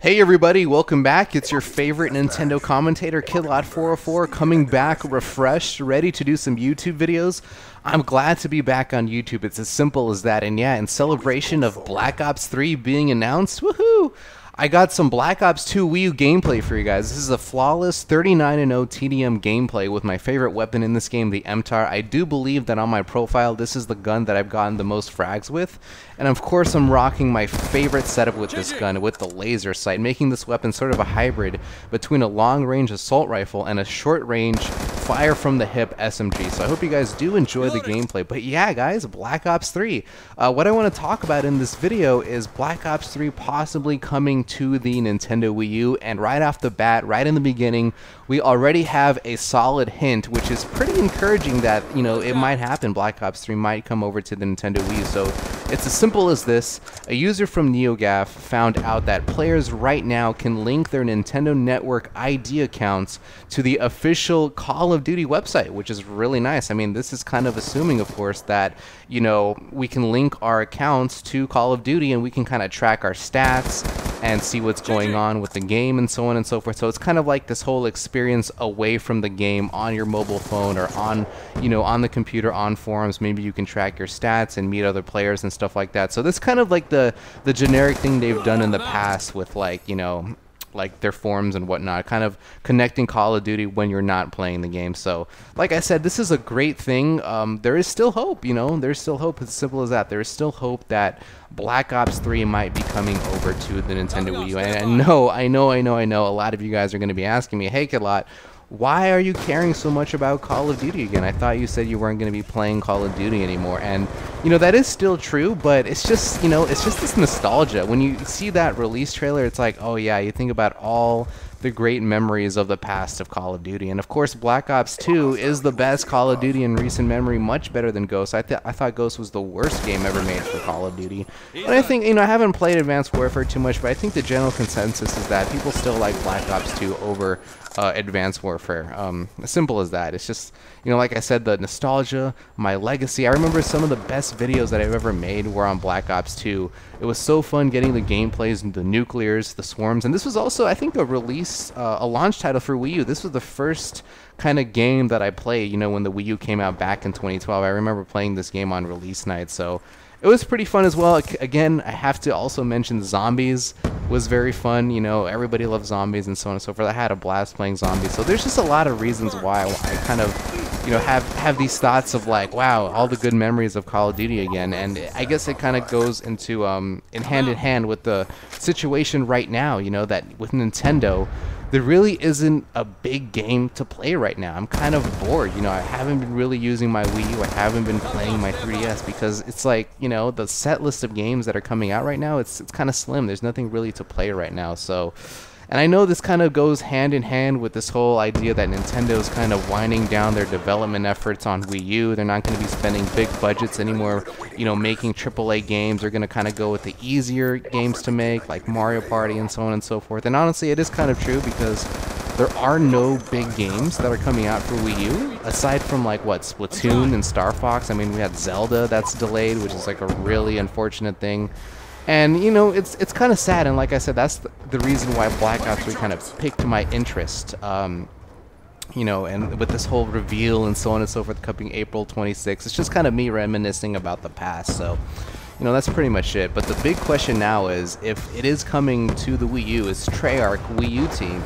Hey everybody, welcome back. It's your favorite Nintendo commentator, Kidlot404, coming back refreshed, ready to do some YouTube videos. I'm glad to be back on YouTube. It's as simple as that. And yeah, in celebration of Black Ops 3 being announced, woohoo! I got some Black Ops 2 Wii U gameplay for you guys. This is a flawless 39-0 TDM gameplay with my favorite weapon in this game, the MTAR. I do believe that on my profile, this is the gun that I've gotten the most frags with. And of course, I'm rocking my favorite setup with this gun, with the laser sight, making this weapon sort of a hybrid between a long-range assault rifle and a short-range fire from the hip SMG. So I hope you guys do enjoy the gameplay. But yeah, guys, Black Ops 3. What I want to talk about in this video is Black Ops 3 possibly coming to the Nintendo Wii U, and right off the bat, right in the beginning, we already have a solid hint, which is pretty encouraging that, you know, it might happen. Black Ops 3 might come over to the Nintendo Wii U. So it's as simple as this. A user from NeoGAF found out that players right now can link their Nintendo Network ID accounts to the official Call of Duty website, which is really nice. I mean, this is kind of assuming, of course, that, you know, we can link our accounts to Call of Duty and we can kind of track our stats and see what's going on with the game and so on and so forth. So it's kind of like this whole experience away from the game on your mobile phone or on, you know, on the computer, on forums. Maybe you can track your stats and meet other players and stuff like that. So this kind of like the generic thing they've done in the past with, like, you know, like their forums and whatnot, kind of connecting Call of Duty when you're not playing the game. So like I said, this is a great thing. There is still hope, you know, there's still hope. It's as simple as that. There is still hope that Black Ops 3 might be coming over to the Nintendo Wii U. And I know a lot of you guys are going to be asking me, hey Kidlot, why are you caring so much about Call of Duty again? I thought you said you weren't going to be playing Call of Duty anymore. And, you know, that is still true, but it's just, you know, it's just this nostalgia. When you see that release trailer, it's like, oh yeah, you think about all the great memories of the past of Call of Duty. And of course, Black Ops 2 is the best Call of Duty in recent memory, much better than Ghost. I thought Ghost was the worst game ever made for Call of Duty. But I think, you know, I haven't played Advanced Warfare too much, but I think the general consensus is that people still like Black Ops 2 over Advanced Warfare. As simple as that. It's just, you know, like I said, the nostalgia, my legacy. I remember some of the best videos that I've ever made were on Black Ops 2. It was so fun getting the gameplays, the nuclears, the swarms, and this was also, I think, a release, a launch title for Wii U. This was the first kind of game that I played, you know, when the Wii U came out back in 2012. I remember playing this game on release night, so it was pretty fun as well. Again, I have to also mention Zombies was very fun. You know, everybody loves zombies and so on and so forth. I had a blast playing Zombies. So there's just a lot of reasons why I kind of, you know, have these thoughts of like, wow, all the good memories of Call of Duty again. And I guess it kind of goes into in hand with the situation right now, you know, that with Nintendo, there really isn't a big game to play right now. I'm kind of bored, you know. I haven't been really using my Wii U. I haven't been playing my 3DS because it's like, you know, the set list of games that are coming out right now, it's kind of slim. There's nothing really to play right now. So, and I know this kind of goes hand in hand with this whole idea that Nintendo's kind of winding down their development efforts on Wii U. They're not going to be spending big budgets anymore, you know, making AAA games. They're going to kind of go with the easier games to make, like Mario Party and so on and so forth. And honestly, it is kind of true because there are no big games that are coming out for Wii U, aside from like, what, Splatoon and Star Fox. I mean, we had Zelda that's delayed, which is like a really unfortunate thing. And, you know, it's kind of sad, and like I said, that's the reason why Black Ops 3 kind of piqued my interest, you know, and with this whole reveal and so on and so forth coming April 26th, it's just kind of me reminiscing about the past, so, you know, that's pretty much it. But the big question now is, if it is coming to the Wii U, is Treyarch Wii U team,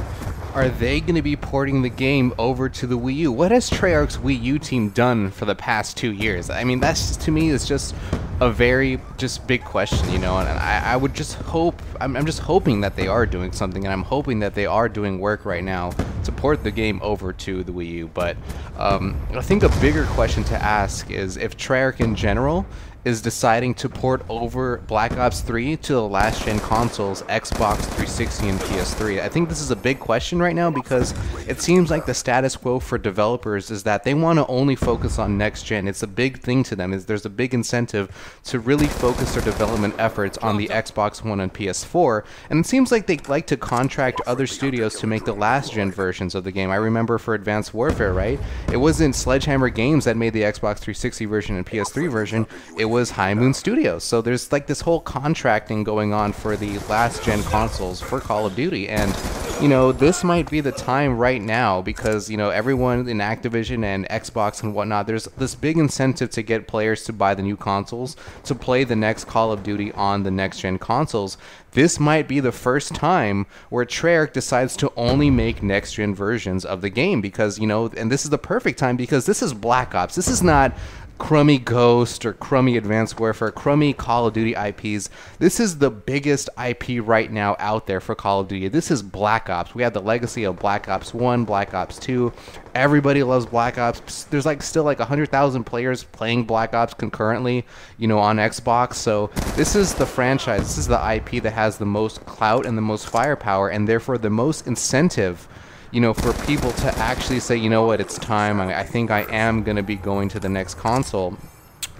are they going to be porting the game over to the Wii U? What has Treyarch's Wii U team done for the past 2 years? I mean, that's just, to me, is just a very big question, you know, and I would just hope, I'm just hoping that they are doing something, and I'm hoping that they are doing work right now to port the game over to the Wii U. But I think a bigger question to ask is if Treyarch in general is deciding to port over Black Ops 3 to the last-gen consoles, Xbox 360 and PS3. I think this is a big question right now because it seems like the status quo for developers is that they want to only focus on next-gen. It's a big thing to them. There's a big incentive to really focus their development efforts on the Xbox One and PS4, and it seems like they like to contract other studios to make the last-gen versions of the game. I remember for Advanced Warfare, right? It wasn't Sledgehammer Games that made the Xbox 360 version and PS3 version. It was High Moon Studios. So there's like this whole contracting going on for the last gen consoles for Call of Duty, and you know, this might be the time right now because, you know, everyone in Activision and Xbox and whatnot, there's this big incentive to get players to buy the new consoles to play the next Call of Duty on the next gen consoles. This might be the first time where Treyarch decides to only make next gen versions of the game because, you know, and this is the perfect time because this is Black Ops. This is not crummy Ghost or crummy Advanced Warfare, crummy Call of Duty IPs. This is the biggest IP right now out there for Call of Duty. This is Black Ops. We have the legacy of Black Ops 1, Black Ops 2. Everybody loves Black Ops. There's like still like 100,000 players playing Black Ops concurrently, you know, on Xbox. So this is the franchise. This is the IP that has the most clout and the most firepower, and therefore the most incentive, you know, for people to actually say, you know what, it's time. I think I am going to be going to the next console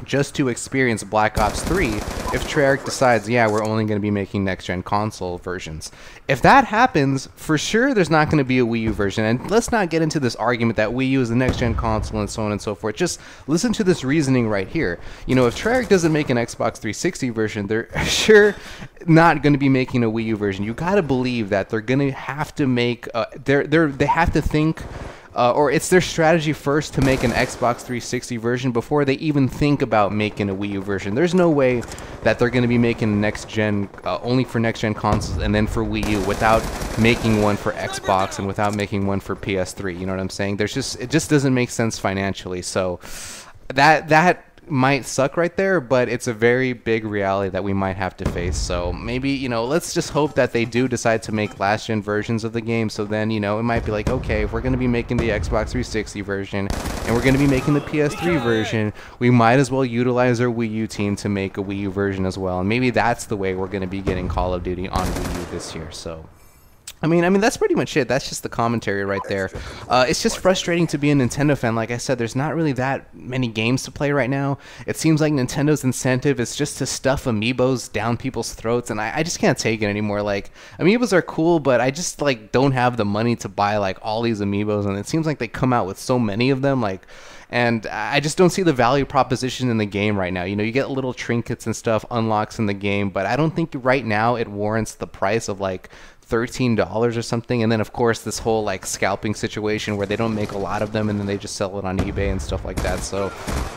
just to experience Black Ops 3 if Treyarch decides, yeah, we're only going to be making next-gen console versions. If that happens, for sure there's not going to be a Wii U version. And let's not get into this argument that Wii U is the next-gen console and so on and so forth. Just listen to this reasoning right here. You know, if Treyarch doesn't make an Xbox 360 version, they're sure not going to be making a Wii U version. You got to believe that they're going to have to make, they have to think, or it's their strategy first to make an Xbox 360 version before they even think about making a Wii U version. There's no way that they're going to be making next gen only for next gen consoles and then for Wii U without making one for Xbox and without making one for PS3. You know what I'm saying? There's just, it just doesn't make sense financially. So that might suck right there, but it's a very big reality that we might have to face. So maybe, you know, let's just hope that they do decide to make last gen versions of the game. So then, you know, it might be like, okay, if we're going to be making the Xbox 360 version and we're going to be making the PS3 version, we might as well utilize our Wii U team to make a Wii U version as well. And maybe that's the way we're going to be getting Call of Duty on Wii U this year. So I mean, that's pretty much it. That's just the commentary right there. It's just frustrating to be a Nintendo fan. Like I said, there's not really that many games to play right now. It seems like Nintendo's incentive is just to stuff amiibos down people's throats, and I just can't take it anymore. Like, amiibos are cool, but I just, like, don't have the money to buy, like, all these amiibos, and it seems like they come out with so many of them, like, and I just don't see the value proposition in the game right now. You know, you get little trinkets and stuff, unlocks in the game, but I don't think right now it warrants the price of, like, $13 or something. And then of course this whole like scalping situation where they don't make a lot of them and then they just sell it on eBay and stuff like that. So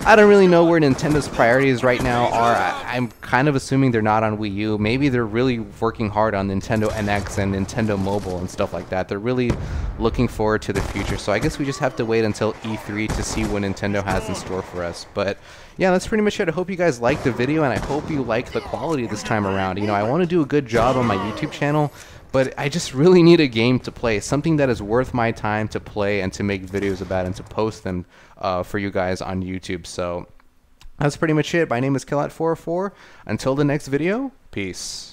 I don't really know where Nintendo's priorities right now are. I'm kind of assuming they're not on Wii U. Maybe they're really working hard on Nintendo NX and Nintendo Mobile and stuff like that. They're really looking forward to the future. So I guess we just have to wait until E3 to see what Nintendo has in store for us. But yeah, that's pretty much it. I hope you guys liked the video, and I hope you like the quality this time around. You know, I want to do a good job on my YouTube channel, but I just really need a game to play, something that is worth my time to play and to make videos about and to post them for you guys on YouTube. So that's pretty much it. My name is Killat404. Until the next video, peace.